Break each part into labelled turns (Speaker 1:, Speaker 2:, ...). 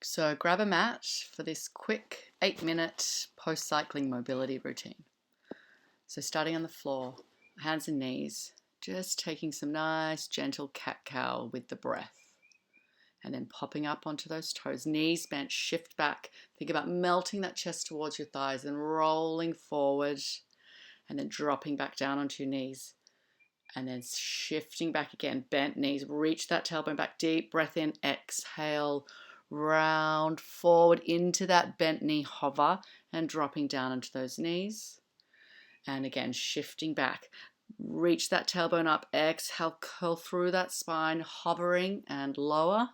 Speaker 1: So grab a mat for this quick 8-minute post-cycling mobility routine. So starting on the floor, hands and knees, just taking some nice gentle cat-cow with the breath. And then popping up onto those toes, knees bent, shift back. Think about melting that chest towards your thighs and rolling forward and then dropping back down onto your knees. And then shifting back again, bent knees, reach that tailbone back, deep breath in, exhale, round forward into that bent knee, hover and dropping down onto those knees. And again, shifting back, reach that tailbone up, exhale, curl through that spine, hovering and lower.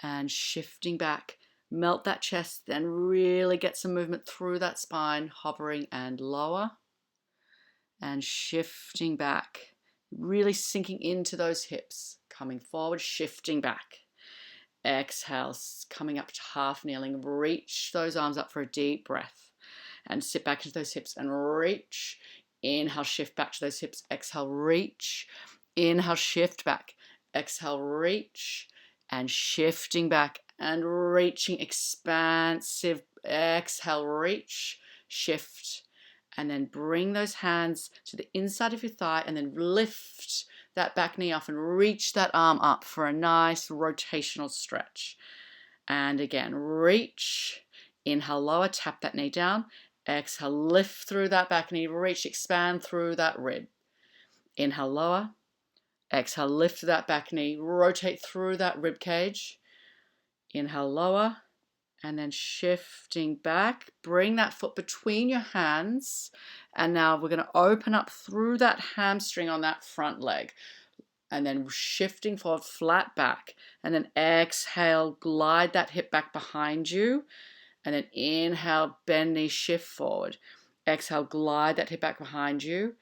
Speaker 1: And shifting back, melt that chest, then really get some movement through that spine, hovering and lower. And shifting back, really sinking into those hips, coming forward, shifting back. Exhale, coming up to half kneeling, reach those arms up for a deep breath and sit back into those hips and reach. Inhale, shift back to those hips, exhale, reach. Inhale, shift back, exhale, reach. And shifting back and reaching, expansive, exhale, reach, shift. And then bring those hands to the inside of your thigh and then lift that back knee off and reach that arm up for a nice rotational stretch. And again, reach. Inhale, lower, tap that knee down. Exhale, lift through that back knee, reach, expand through that rib. Inhale, lower. Exhale, lift that back knee, rotate through that rib cage. Inhale, lower. And then shifting back, bring that foot between your hands. And now we're going to open up through that hamstring on that front leg. And then shifting forward, flat back. And then exhale, glide that hip back behind you. And then inhale, bend knee, shift forward. Exhale, glide that hip back behind you.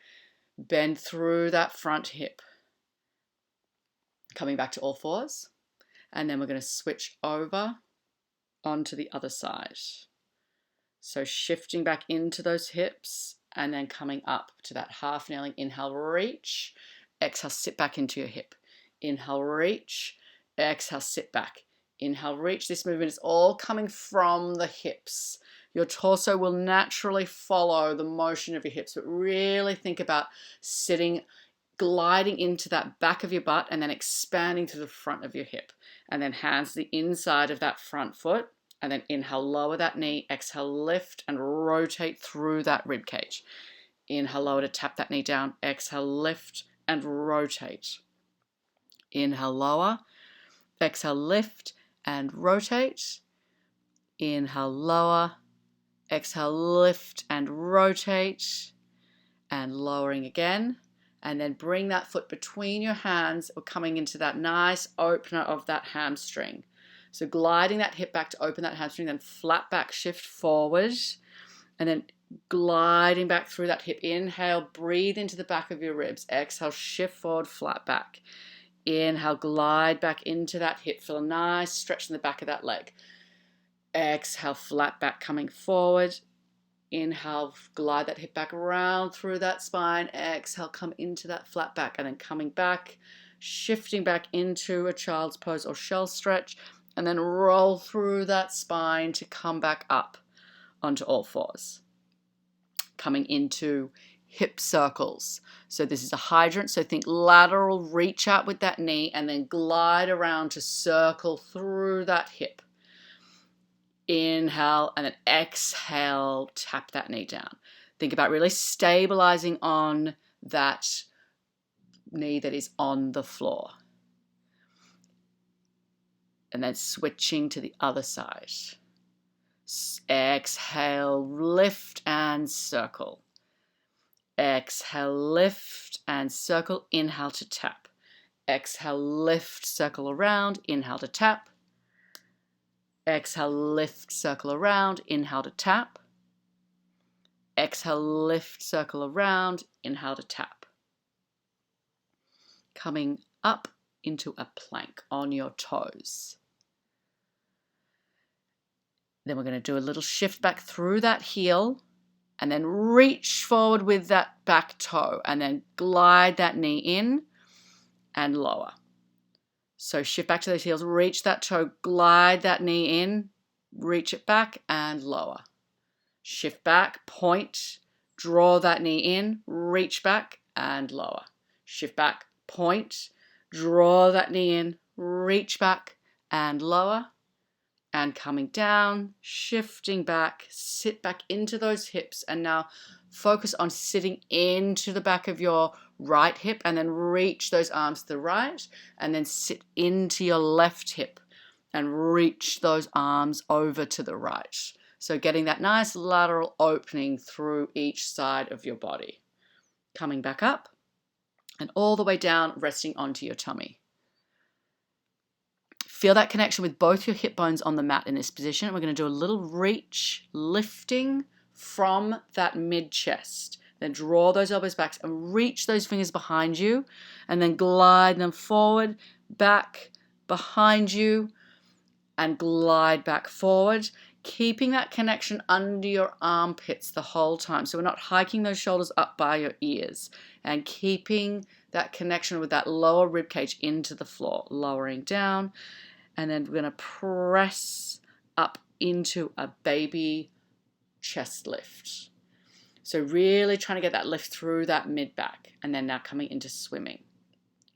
Speaker 1: Bend through that front hip. Coming back to all fours. And then we're going to switch over onto the other side. So shifting back into those hips and then coming up to that half kneeling. Inhale, reach. Exhale, sit back into your hip. Inhale, reach. Exhale, sit back. Inhale, reach. This movement is all coming from the hips. Your torso will naturally follow the motion of your hips, but really think about sitting, gliding into that back of your butt and then expanding to the front of your hip. And then hands to the inside of that front foot. And then inhale, lower that knee. Exhale, lift and rotate through that rib cage. Inhale, lower to tap that knee down. Exhale, lift and rotate. Inhale, lower. Exhale, lift and rotate. Inhale, lower. Exhale, lift and rotate. And lowering again. And then bring that foot between your hands or coming into that nice opener of that hamstring. So gliding that hip back to open that hamstring, then flat back, shift forward. And then gliding back through that hip. Inhale, breathe into the back of your ribs. Exhale, shift forward, flat back. Inhale, glide back into that hip. Feel a nice stretch in the back of that leg. Exhale, flat back, coming forward. Inhale, glide that hip back around through that spine. Exhale, come into that flat back and then coming back, shifting back into a child's pose or shell stretch, and then roll through that spine to come back up onto all fours. Coming into hip circles. So this is a hydrant, so think lateral reach out with that knee and then glide around to circle through that hip. Inhale and then exhale, tap that knee down. Think about really stabilizing on that knee that is on the floor. And then switching to the other side. Exhale, lift and circle. Exhale, lift and circle. Inhale to tap. Exhale, lift, circle around. Inhale to tap. Exhale, lift, circle around. Inhale to tap. Exhale, lift, circle around. Inhale to tap. Coming up into a plank on your toes. Then we're going to do a little shift back through that heel and then reach forward with that back toe and then glide that knee in and lower. So shift back to those heels, reach that toe, glide that knee in, reach it back and lower. Shift back, point, draw that knee in, reach back and lower. Shift back, point, draw that knee in, reach back and lower. And coming down, shifting back, sit back into those hips, and now focus on sitting into the back of your right hip and then reach those arms to the right and then sit into your left hip and reach those arms over to the right. So getting that nice lateral opening through each side of your body. Coming back up and all the way down, resting onto your tummy. Feel that connection with both your hip bones on the mat in this position. We're going to do a little reach, lifting from that mid-chest. Then draw those elbows back and reach those fingers behind you. And then glide them forward, back, behind you, and glide back forward. Keeping that connection under your armpits the whole time. So we're not hiking those shoulders up by your ears. And keeping that connection with that lower rib cage into the floor. Lowering down. And then we're going to press up into a baby chest lift. So really trying to get that lift through that mid-back. And then now coming into swimming.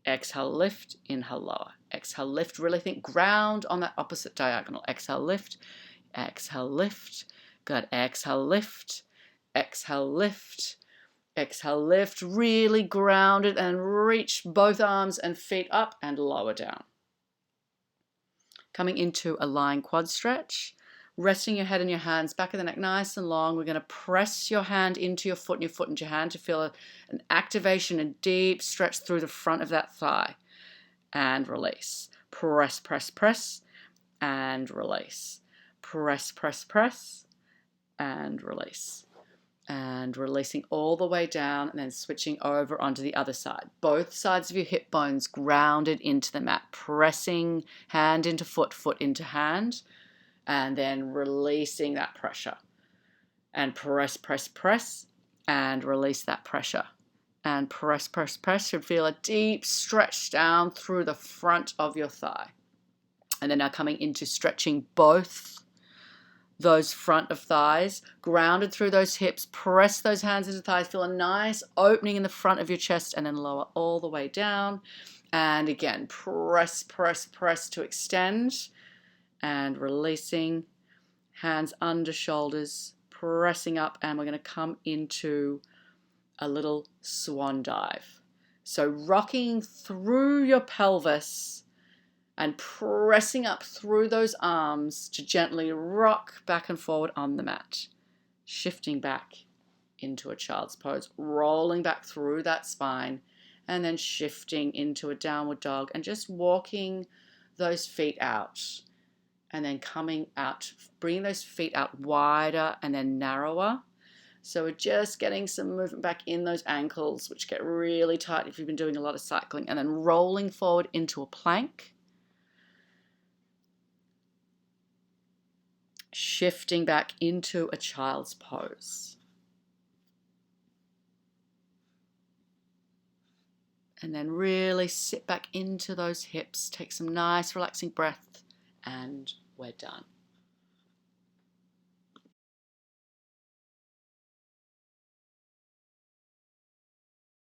Speaker 1: Exhale, lift, inhale, lower. Exhale, lift, really think ground on that opposite diagonal. Exhale, lift, exhale, lift. Good, exhale, lift, exhale, lift. Exhale, lift, really grounded and reach both arms and feet up and lower down. Coming into a lying quad stretch, resting your head and your hands back of the neck nice and long. We're going to press your hand into your foot and your foot into your hand to feel an activation, a deep stretch through the front of that thigh. And release. Press, press, press, and release. Press, press, press, and release. And releasing all the way down and then switching over onto the other side. Both sides of your hip bones grounded into the mat. Pressing hand into foot, foot into hand. And then releasing that pressure. And press, press, press. And release that pressure. And press, press, press. Should feel a deep stretch down through the front of your thigh. And then now coming into stretching both those front of thighs, grounded through those hips, press those hands into thighs, feel a nice opening in the front of your chest and then lower all the way down. And again, press, press, press to extend and releasing, hands under shoulders, pressing up, and we're going to come into a little swan dive. So rocking through your pelvis and pressing up through those arms to gently rock back and forward on the mat. Shifting back into a child's pose, rolling back through that spine, and then shifting into a downward dog and just walking those feet out. And then coming out, bringing those feet out wider and then narrower. So we're just getting some movement back in those ankles, which get really tight if you've been doing a lot of cycling, and then rolling forward into a plank. Shifting back into a child's pose. And then really sit back into those hips. Take some nice relaxing breath and we're done.